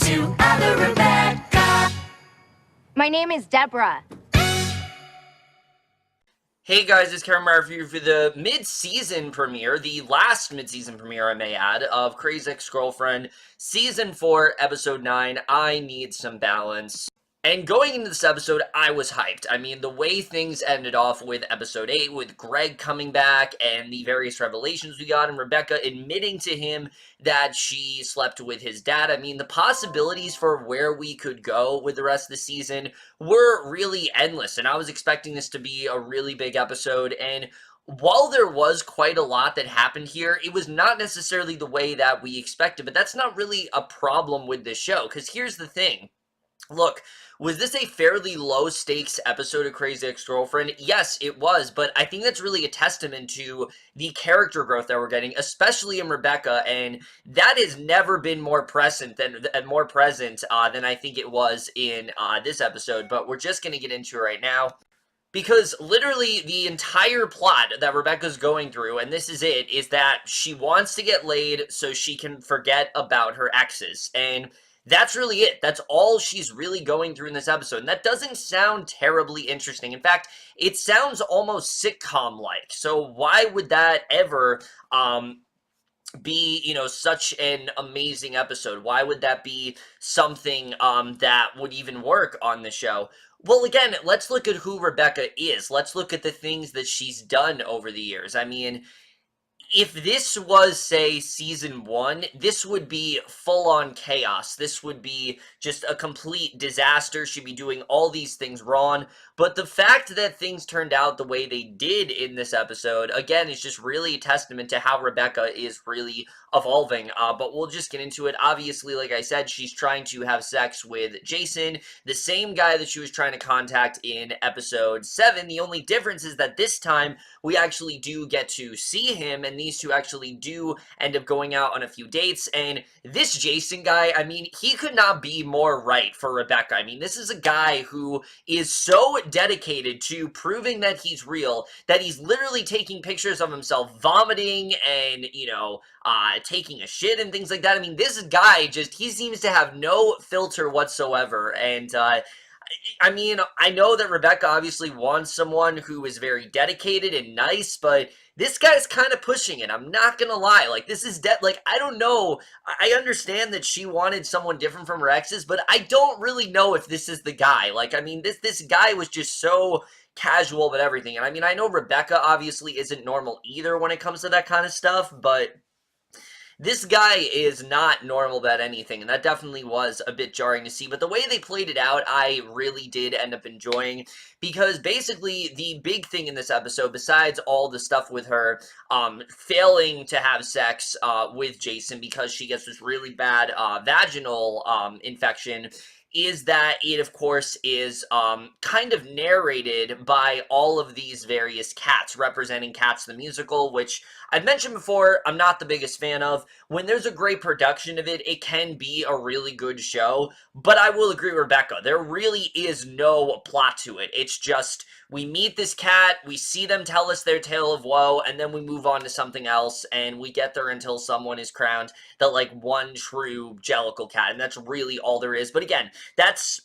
to other Rebecca. My name is Deborah. Hey guys, it's Karen Murphy for the mid-season premiere, the last mid-season premiere I may add, of Crazy Ex-Girlfriend, Season 4, Episode 9, I Need Some Balance. And going into this episode, I was hyped. I mean, the way things ended off with Episode 8, with Greg coming back, and the various revelations we got, and Rebecca admitting to him that she slept with his dad. I mean, the possibilities for where we could go with the rest of the season were really endless, and I was expecting this to be a really big episode, and while there was quite a lot that happened here, it was not necessarily the way that we expected, but that's not really a problem with this show, because here's the thing. Look, was this a fairly low-stakes episode of Crazy Ex-Girlfriend? Yes, it was, but I think that's really a testament to the character growth that we're getting, especially in Rebecca, and that has never been more present than I think it was in this episode, but we're just going to get into it right now. Because literally the entire plot that Rebecca's going through, and this is it, is that she wants to get laid so she can forget about her exes, and that's really it. That's all she's really going through in this episode. And that doesn't sound terribly interesting. In fact, it sounds almost sitcom-like. So why would that ever be, you know, such an amazing episode? Why would that be something that would even work on the show? Well, again, let's look at who Rebecca is. Let's look at the things that she's done over the years. I mean, if this was, say, Season 1, this would be full-on chaos. This would be just a complete disaster. She'd be doing all these things wrong. But the fact that things turned out the way they did in this episode, again, is just really a testament to how Rebecca is really evolving. But we'll just get into it. Obviously, like I said, she's trying to have sex with Jason, the same guy that she was trying to contact in Episode 7. The only difference is that this time, we actually do get to see him, and these two actually do end up going out on a few dates, and this Jason guy, I mean, he could not be more right for Rebecca. I mean, this is a guy who is so dedicated to proving that he's real, that he's literally taking pictures of himself vomiting and, you know, taking a shit and things like that. I mean, this guy just, he seems to have no filter whatsoever, and, I mean, I know that Rebecca obviously wants someone who is very dedicated and nice, but this guy's kind of pushing it. I'm not gonna lie. Like, this is like, I don't know. I understand that she wanted someone different from her exes, but I don't really know if this is the guy. Like, I mean, this guy was just so casual about everything. And I mean, I know Rebecca obviously isn't normal either when it comes to that kind of stuff, but this guy is not normal about anything, and that definitely was a bit jarring to see. But the way they played it out, I really did end up enjoying, because basically the big thing in this episode, besides all the stuff with her failing to have sex with Jason because she gets this really bad vaginal infection, is that it, of course, is kind of narrated by all of these various cats, representing Cats the Musical, which I've mentioned before, I'm not the biggest fan of. When there's a great production of it, it can be a really good show, but I will agree with Rebecca. There really is no plot to it. It's just, we meet this cat, we see them tell us their tale of woe, and then we move on to something else, and we get there until someone is crowned the, like, one true Jellicle cat, and that's really all there is. But again, that's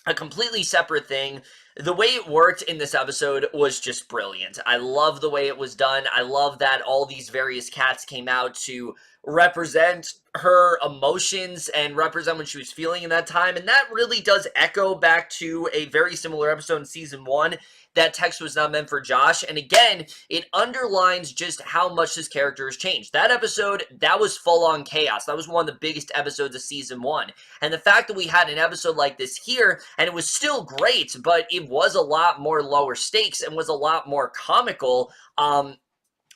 a completely separate thing. The way it worked in this episode was just brilliant. I love the way it was done. I love that all these various cats came out to represent her emotions and represent what she was feeling in that time, and that really does echo back to a very similar episode in Season 1, That Text Was Not Meant for Josh, and again, it underlines just how much this character has changed. That episode, that was full-on chaos. That was one of the biggest episodes of Season 1, and the fact that we had an episode like this here, and it was still great, but it was a lot more lower stakes and was a lot more comical.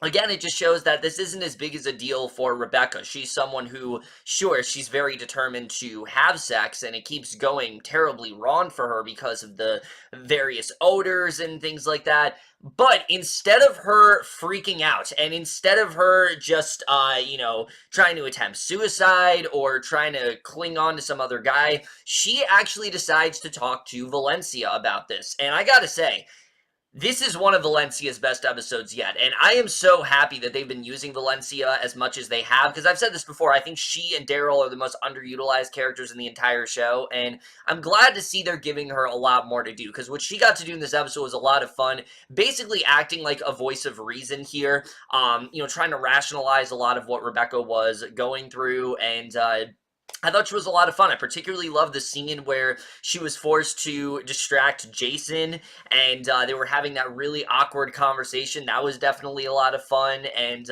Again, it just shows that this isn't as big as a deal for Rebecca. She's someone who, sure, she's very determined to have sex, and it keeps going terribly wrong for her because of the various odors and things like that. But instead of her freaking out, and instead of her just, you know, trying to attempt suicide or trying to cling on to some other guy, she actually decides to talk to Valencia about this. And I gotta say, This is one of Valencia's best episodes yet, and I am so happy that they've been using Valencia as much as they have, because I've said this before, I think she and Daryl are the most underutilized characters in the entire show, and I'm glad to see they're giving her a lot more to do, because what she got to do in this episode was a lot of fun, basically acting like a voice of reason here, trying to rationalize a lot of what Rebecca was going through, and I thought she was a lot of fun. I particularly loved the scene where she was forced to distract Jason, and they were having that really awkward conversation. That was definitely a lot of fun, and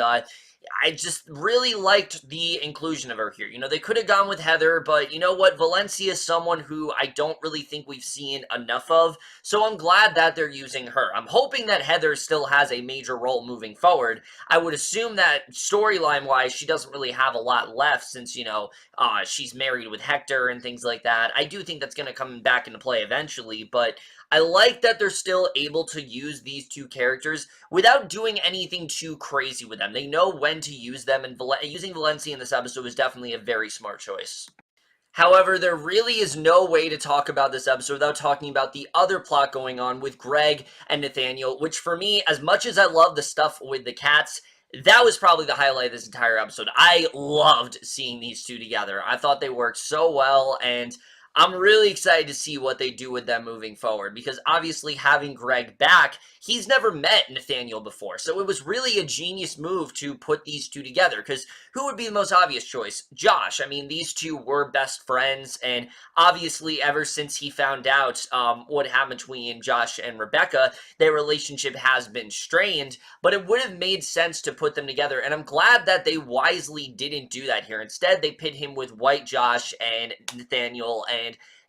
I just really liked the inclusion of her here. They could have gone with Heather, but you know what? Valencia is someone who I don't really think we've seen enough of, so I'm glad that they're using her. I'm hoping that Heather still has a major role moving forward. I would assume that storyline-wise, she doesn't really have a lot left since, she's married with Hector and things like that. I do think that's going to come back into play eventually, but I like that they're still able to use these two characters without doing anything too crazy with them. They know when to use them, and using Valencia in this episode was definitely a very smart choice. However, there really is no way to talk about this episode without talking about the other plot going on with Greg and Nathaniel, which for me, as much as I love the stuff with the cats, that was probably the highlight of this entire episode. I loved seeing these two together. I thought they worked so well, and I'm really excited to see what they do with them moving forward, because obviously having Greg back, he's never met Nathaniel before, so it was really a genius move to put these two together, because who would be the most obvious choice? Josh. I mean, these two were best friends, and obviously ever since he found out what happened between Josh and Rebecca, their relationship has been strained, but it would have made sense to put them together, and I'm glad that they wisely didn't do that here. Instead, they pit him with White Josh and Nathaniel, and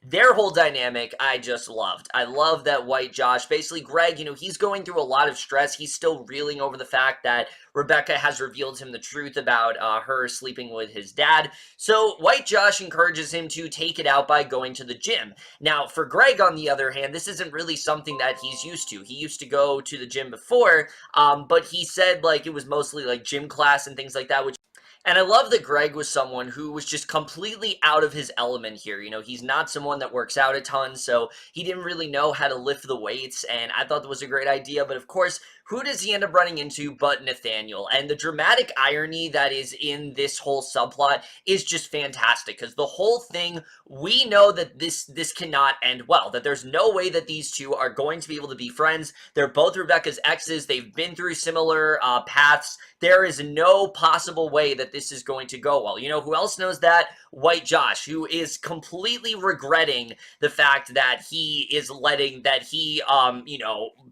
their whole dynamic, I just loved. I love that White Josh, basically Greg, he's going through a lot of stress. He's still reeling over the fact that Rebecca has revealed to him the truth about her sleeping with his dad. So White Josh encourages him to take it out by going to the gym. Now, for Greg, on the other hand, this isn't really something that he's used to. He used to go to the gym before, but he said it was mostly gym class and things like that, which and I love that Greg was someone who was just completely out of his element here. He's not someone that works out a ton, so he didn't really know how to lift the weights, and I thought that was a great idea. But of course, who does he end up running into but Nathaniel? And the dramatic irony that is in this whole subplot is just fantastic, because the whole thing, we know that this cannot end well, that there's no way that these two are going to be able to be friends. They're both Rebecca's exes. They've been through similar paths. There is no possible way that this is going to go well. Who else knows that? White Josh, who is completely regretting the fact that he is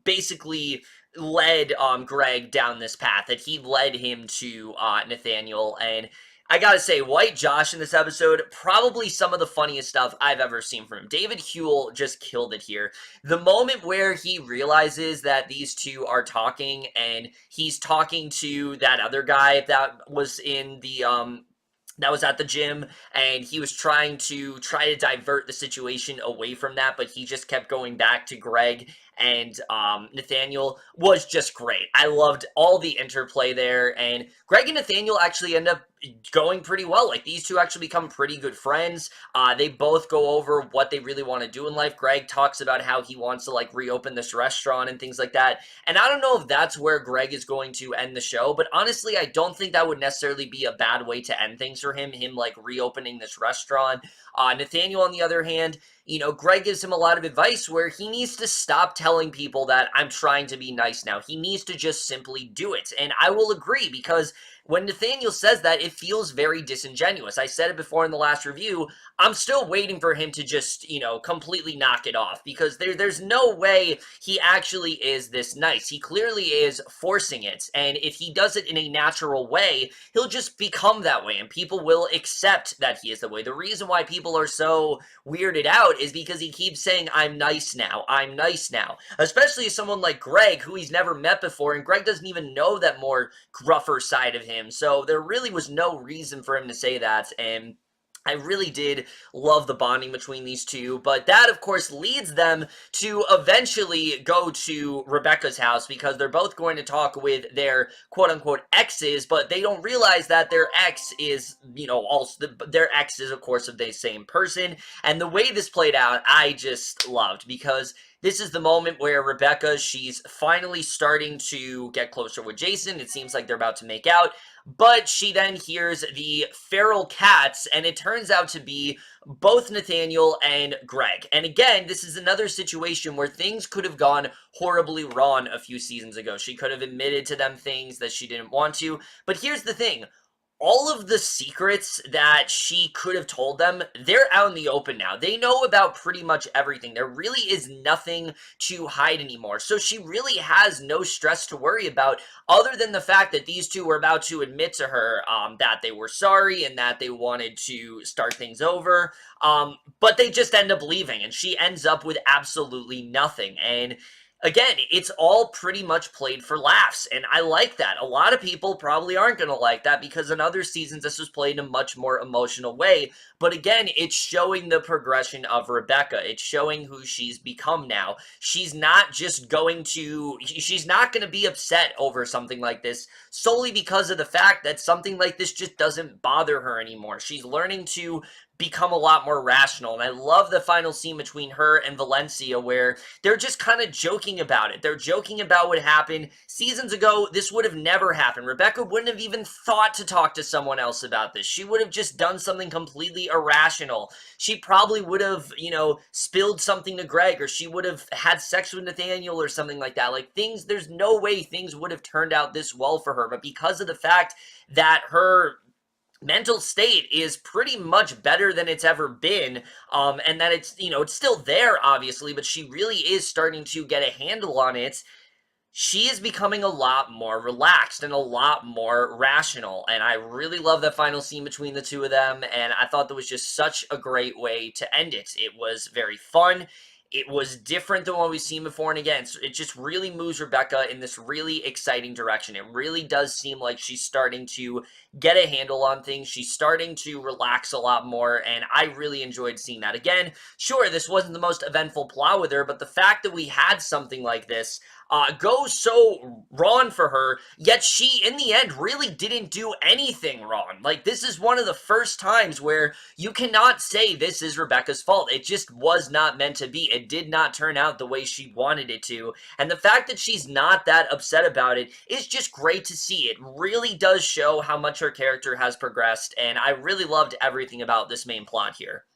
basically led Greg down this path, that he led him to Nathaniel. And I gotta say, White Josh in this episode, probably some of the funniest stuff I've ever seen from him. David Huell just killed it here. The moment where he realizes that these two are talking, and he's talking to that other guy that was in the that was at the gym, and he was trying to divert the situation away from that, but he just kept going back to Greg and Nathaniel, was just great. I loved all the interplay there, and Greg and Nathaniel actually end up going pretty well. These two actually become pretty good friends. They both go over what they really want to do in life. Greg talks about how he wants to reopen this restaurant and things like that, and I don't know if that's where Greg is going to end the show, but honestly, I don't think that would necessarily be a bad way to end things for him reopening this restaurant. Nathaniel, on the other hand, Greg gives him a lot of advice where he needs to stop telling people that I'm trying to be nice now. He needs to just simply do it. And I will agree, because when Nathaniel says that, it feels very disingenuous. I said it before in the last review. I'm still waiting for him to just, completely knock it off, because there's no way he actually is this nice. He clearly is forcing it. And if he does it in a natural way, he'll just become that way, and people will accept that he is the way. The reason why people are so weirded out is because he keeps saying, I'm nice now, I'm nice now. Especially someone like Greg, who he's never met before, and Greg doesn't even know that more gruffer side of him. So there really was no reason for him to say that, and I really did love the bonding between these two, but that, of course, leads them to eventually go to Rebecca's house, because they're both going to talk with their quote-unquote exes, but they don't realize that their ex is, also their ex is, of course, of the same person. And the way this played out, I just loved, because this is the moment where Rebecca, she's finally starting to get closer with Jason. It seems like they're about to make out, but she then hears the feral cats, and it turns out to be both Nathaniel and Greg. And again, this is another situation where things could have gone horribly wrong a few seasons ago. She could have admitted to them things that she didn't want to, but here's the thing. All of the secrets that she could have told them, they're out in the open now. They know about pretty much everything. There really is nothing to hide anymore. So she really has no stress to worry about other than the fact that these two were about to admit to her that they were sorry and that they wanted to start things over. But they just end up leaving, and she ends up with absolutely nothing. And again, it's all pretty much played for laughs, and I like that. A lot of people probably aren't going to like that because in other seasons this was played in a much more emotional way, but again, it's showing the progression of Rebecca. It's showing who she's become now. She's not going to be upset over something like this solely because of the fact that something like this just doesn't bother her anymore. She's learning to become a lot more rational, and I love the final scene between her and Valencia where they're just kind of joking about it. They're joking about what happened. Seasons ago, this would have never happened. Rebecca wouldn't have even thought to talk to someone else about this. She would have just done something completely irrational. She probably would have, spilled something to Greg, or she would have had sex with Nathaniel or something like that. Like, there's no way things would have turned out this well for her, but because of the fact that her mental state is pretty much better than it's ever been, and that it's still there, obviously, but she really is starting to get a handle on it. She is becoming a lot more relaxed and a lot more rational, and I really love that final scene between the two of them, and I thought that was just such a great way to end it. It was very fun. It was different than what we've seen before, and again, it just really moves Rebecca in this really exciting direction. It really does seem like she's starting to get a handle on things. She's starting to relax a lot more, and I really enjoyed seeing that. Again, sure, this wasn't the most eventful plot with her, but the fact that we had something like this go so wrong for her, yet she, in the end, really didn't do anything wrong. Like, this is one of the first times where you cannot say this is Rebecca's fault. It just was not meant to be. It did not turn out the way she wanted it to. And the fact that she's not that upset about it is just great to see. It really does show how much her character has progressed, and I really loved everything about this main plot here.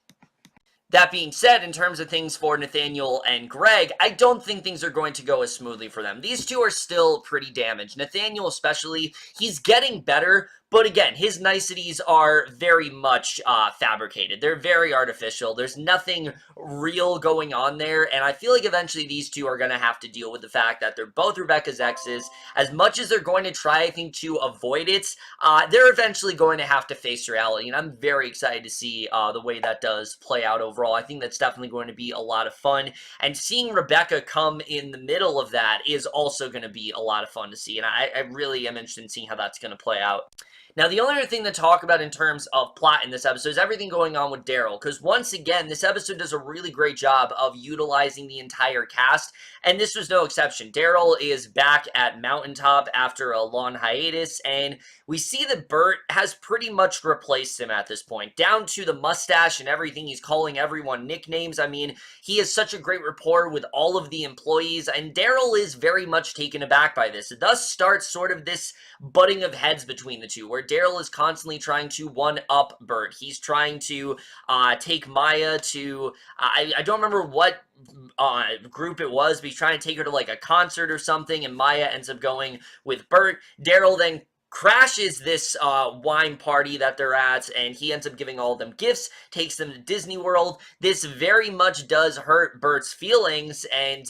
That being said, in terms of things for Nathaniel and Greg, I don't think things are going to go as smoothly for them. These two are still pretty damaged. Nathaniel especially, he's getting better, but again, his niceties are very much fabricated. They're very artificial. There's nothing real going on there, and I feel like eventually these two are going to have to deal with the fact that they're both Rebecca's exes. As much as they're going to try, I think, to avoid it, they're eventually going to have to face reality, and I'm very excited to see the way that does play out overall. I think that's definitely going to be a lot of fun, and seeing Rebecca come in the middle of that is also going to be a lot of fun to see, and I really am interested in seeing how that's going to play out. Now, the only other thing to talk about in terms of plot in this episode is everything going on with Daryl, because once again, this episode does a really great job of utilizing the entire cast, and this was no exception. Daryl is back at Mountaintop after a long hiatus, and we see that Bert has pretty much replaced him at this point, down to the mustache and everything. He's calling everyone nicknames. I mean, he has such a great rapport with all of the employees, and Daryl is very much taken aback by this. It thus starts sort of this butting of heads between the two, where Daryl is constantly trying to one-up Bert. He's trying to take Maya to, I don't remember what group it was, but he's trying to take her to like a concert or something, and Maya ends up going with Bert. Daryl then crashes this wine party that they're at, and he ends up giving all of them gifts, takes them to Disney World. This very much does hurt Bert's feelings, and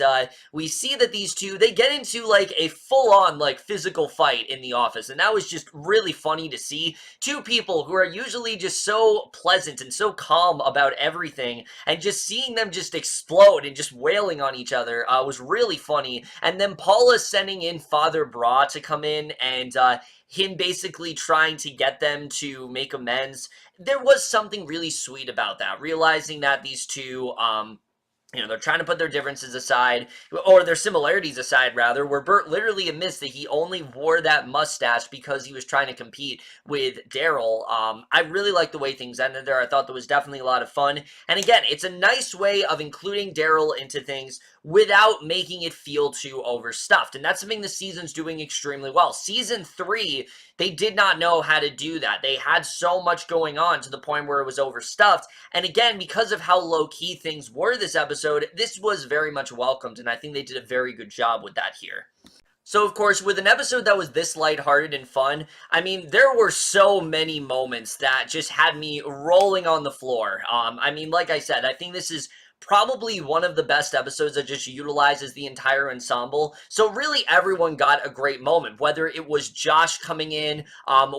we see that these two, they get into like a full-on like physical fight in the office, and that was just really funny to see. Two people who are usually just so pleasant and so calm about everything, and just seeing them just explode and just wailing on each other was really funny. And then Paula sending in Father Bra to come in, and him basically trying to get them to make amends. There was something really sweet about that, realizing that these two, they're trying to put their differences aside, or their similarities aside, rather, where Bert literally admits that he only wore that mustache because he was trying to compete with Daryl. I really like the way things ended there. I thought that was definitely a lot of fun. And again, it's a nice way of including Daryl into things without making it feel too overstuffed. And that's something the season's doing extremely well. Season 3, they did not know how to do that. They had so much going on to the point where it was overstuffed. And again, because of how low-key things were this episode, this was very much welcomed, and I think they did a very good job with that here. So, of course, with an episode that was this lighthearted and fun, I mean, there were so many moments that just had me rolling on the floor. I mean, like I said, I think this is probably one of the best episodes that just utilizes the entire ensemble. So really everyone got a great moment, whether it was Josh coming in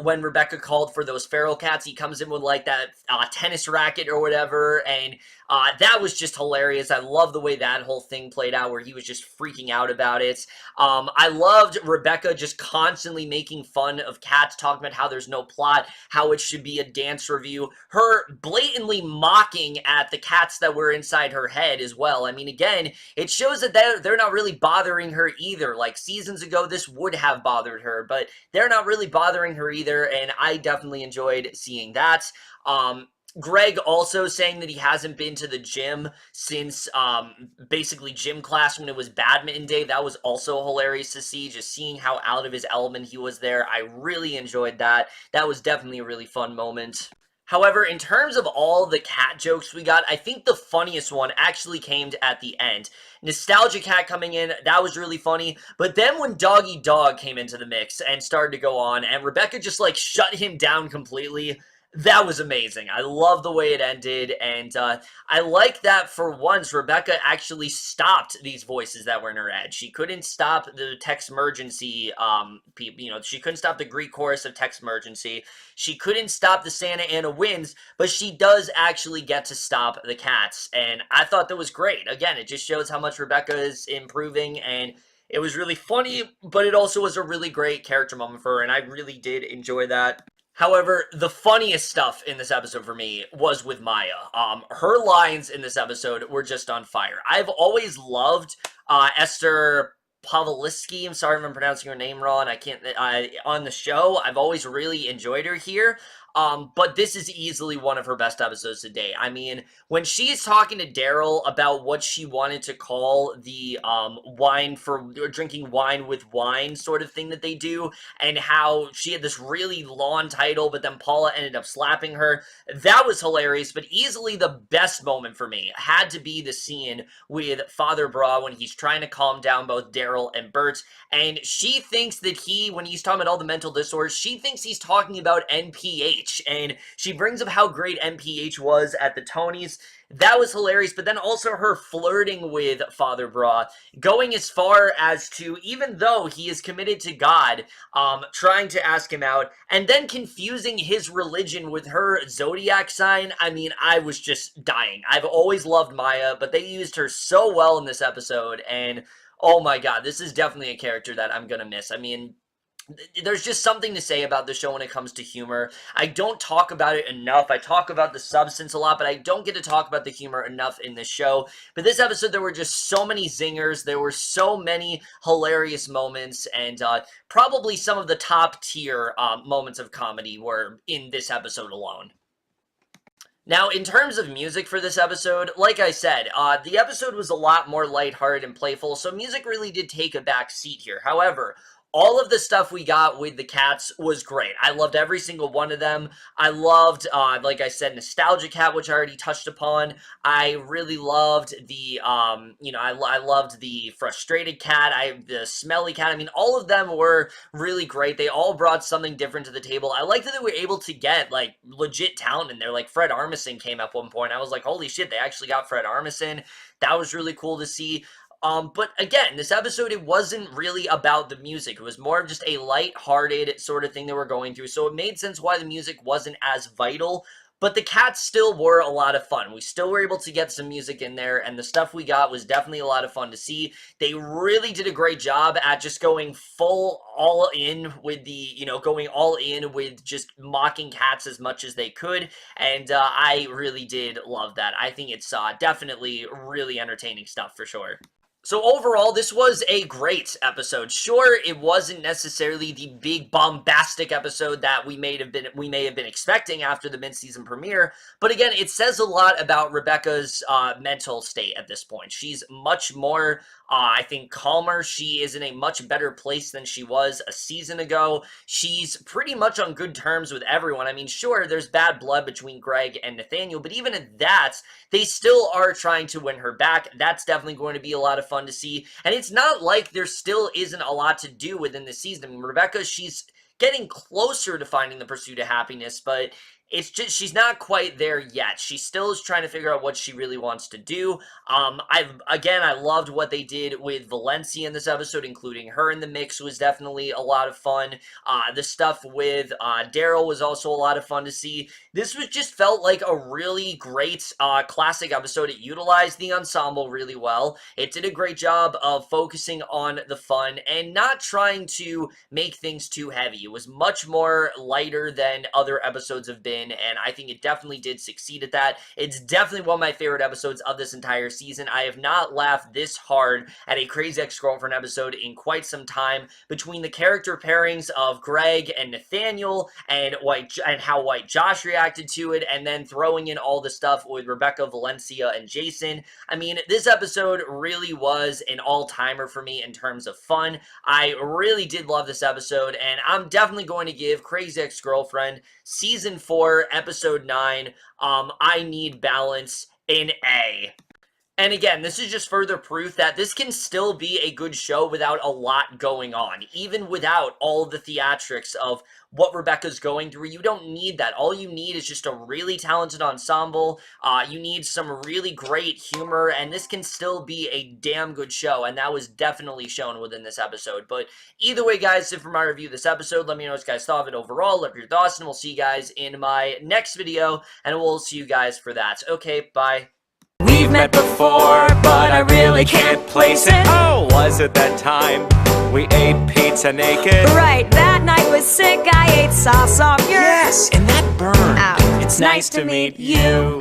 when Rebecca called for those feral cats. He comes in with like that tennis racket or whatever, and that was just hilarious. I love the way that whole thing played out where he was just freaking out about it. I loved Rebecca just constantly making fun of cats, talking about how there's no plot, how it should be a dance review. Her blatantly mocking at the cats that were inside her head as well. I mean, again, it shows that they're not really bothering her either. Like seasons ago, this would have bothered her, but they're not really bothering her either, and I definitely enjoyed seeing that. Greg also saying that he hasn't been to the gym since basically gym class when it was badminton day. That was also hilarious to see, just seeing how out of his element he was there. I really enjoyed that. That was definitely a really fun moment. However, in terms of all the cat jokes we got, I think the funniest one actually came at the end. Nostalgia Cat coming in, that was really funny. But then when Doggy Dog came into the mix and started to go on, and Rebecca just like shut him down completely, that was amazing. I love the way it ended, and I like that for once Rebecca actually stopped these voices that were in her head. She couldn't stop the Text-Mergency people, she couldn't stop the Greek chorus of Text-Mergency. She couldn't stop the Santa Ana winds, but she does actually get to stop the cats, and I thought that was great. Again, it just shows how much Rebecca is improving, and it was really funny, but it also was a really great character moment for her, and I really did enjoy that. However, the funniest stuff in this episode for me was with Maya. Her lines in this episode were just on fire. I've always loved Esther Povitsky. I'm sorry if I'm pronouncing her name wrong. On the show, I've always really enjoyed her here. But this is easily one of her best episodes today. I mean, when she's talking to Daryl about what she wanted to call the drinking wine with wine sort of thing that they do, and how she had this really long title, but then Paula ended up slapping her, that was hilarious. But easily the best moment for me had to be the scene with Father Bra when he's trying to calm down both Daryl and Bert, and she thinks that when he's talking about all the mental disorders, she thinks he's talking about NPH. And she brings up how great NPH was at the Tonys. That was hilarious, but then also her flirting with Father Bra, going as far as to, even though he is committed to God, trying to ask him out, and then confusing his religion with her zodiac sign. I mean, I was just dying. I've always loved Maya, but they used her so well in this episode, and oh my god, this is definitely a character that I'm gonna miss. I mean, there's just something to say about the show when it comes to humor. I don't talk about it enough. I talk about the substance a lot, but I don't get to talk about the humor enough in this show. But this episode, there were just so many zingers. There were so many hilarious moments, and probably some of the top tier moments of comedy were in this episode alone. Now, in terms of music for this episode, like I said, the episode was a lot more lighthearted and playful, so music really did take a back seat here. However, all of the stuff we got with the cats was great. I loved every single one of them. I loved, like I said, Nostalgia Cat, which I already touched upon. I really loved the, I loved the Frustrated Cat, the Smelly Cat. I mean, all of them were really great. They all brought something different to the table. I like that they were able to get, like, legit talent in there. Like, Fred Armisen came up one point. I was like, holy shit, they actually got Fred Armisen. That was really cool to see. But again, this episode, it wasn't really about the music. It was more of just a light-hearted sort of thing that we're going through. So it made sense why the music wasn't as vital. but the cats still were a lot of fun. We still were able to get some music in there, and the stuff we got was definitely a lot of fun to see. They really did a great job at just going all in with the, going all in with just mocking cats as much as they could, and I really did love that. I think it's definitely really entertaining stuff for sure. So overall, this was a great episode. Sure, it wasn't necessarily the big bombastic episode that we may have been expecting after the mid-season premiere, but again, it says a lot about Rebecca's mental state at this point. She's much more, I think, calmer. She is in a much better place than she was a season ago. She's pretty much on good terms with everyone. I mean, sure, there's bad blood between Greg and Nathaniel, but even at that, they still are trying to win her back. That's definitely going to be a lot of fun to see. And it's not like there still isn't a lot to do within the season. I mean, Rebecca, she's getting closer to finding the pursuit of happiness, but it's just, she's not quite there yet. She still is trying to figure out what she really wants to do. I loved what they did with Valencia in this episode, including her in the mix was definitely a lot of fun. The stuff with Daryl was also a lot of fun to see. This was just felt like a really great classic episode. It utilized the ensemble really well. It did a great job of focusing on the fun and not trying to make things too heavy. It was much more lighter than other episodes have been, and I think it definitely did succeed at that. It's definitely one of my favorite episodes of this entire season. I have not laughed this hard at a Crazy Ex-Girlfriend episode in quite some time, between the character pairings of Greg and Nathaniel and how White Josh reacted to it, and then throwing in all the stuff with Rebecca, Valencia, and Jason. I mean, this episode really was an all-timer for me in terms of fun. I really did love this episode, and I'm definitely going to give Crazy Ex-Girlfriend Season 4, Episode 9, I Need Balance, an A. And again, this is just further proof that this can still be a good show without a lot going on. Even without all the theatrics of what Rebecca's going through, you don't need that. All you need is just a really talented ensemble. You need some really great humor, and this can still be a damn good show, and that was definitely shown within this episode. But either way, guys, so for my review of this episode, let me know what you guys thought of it overall. Let me know your thoughts, and we'll see you guys in my next video, and we'll see you guys for that. Okay, bye. We've met before, but I really can't place it. Oh, was it that time we ate pizza naked? Right, that night was sick, I ate sauce off your... Yes, and that burn. Ow. It's nice to meet you.